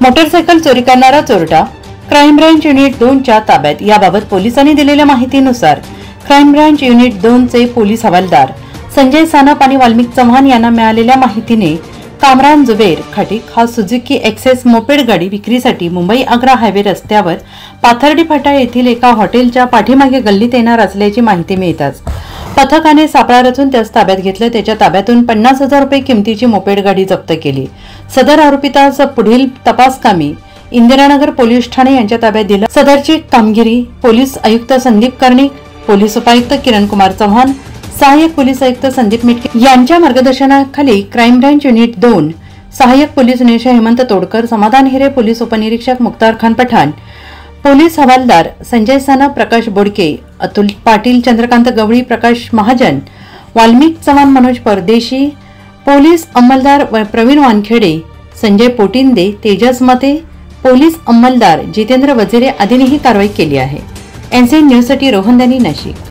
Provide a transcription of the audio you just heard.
Motorcycle चोरी करणारा चोरटा crime branch unit 2 च्या ताब्यात। याबाबत पोलिसांनी दिलेल्या माहितीनुसार क्राईम ब्रांच युनिट 2 चे पोलीस हवालदार संजय सानप आणि वाल्मिक चव्हाण यांना मिळालेल्या माहितीने कामरान जुबेर खटिक हा सुझुकी एक्सेस मोपेड गाडी विक्रीसाठी मुंबई आग्रा हायवे रस्त्यावर पाथर्डी फाटा येथील एका हॉटेलच्या पाठीमागे गल्लीत येणार असल्याची माहिती मिळताच पथकाने सापळा रचून त्यास ताब्यात घेतले। त्याच्या ताब्यातून 50,000 रुपये किमतीची मोपेड गाडी जप्त केली। सदर आरोपितास पुढील तपासकामी इंदिरानगर पोलीस ठाणे यांच्या ताब्यात दिले। सदरची कामगिरी पोलीस आयुक्त संदीप कर्णिक, पोलीस उपायुक्त किरण कुमार चव्हाण, सहाय्यक पोलीस आयुक्त संदीप मिटके यांच्या मार्गदर्शनाखाली क्राईम ब्रांच युनिट 2 सहाय्यक पोलीस निरीक्षक हेमंत तोडकर, समाधान हिरे, पोलीस उपनिरीक्षक मुख्तार खान पठाण, पोलीस हवालदार संजय सानप, प्रकाश बोडके, अतुल पाटील, चंद्रकांत गवळी, प्रकाश महाजन, वाल्मिक चव्हाण, मनोज परदेशी, पोलीस अंमलदार प्रवीण वानखेडे, संजय पोटिंदे, तेजस मते, पोलीस अंमलदार जितेंद्र वजिरे आदींनी ही कारवाई केली आहे। एनसीएन न्यूज साठी रोहन दानी, नाशिक।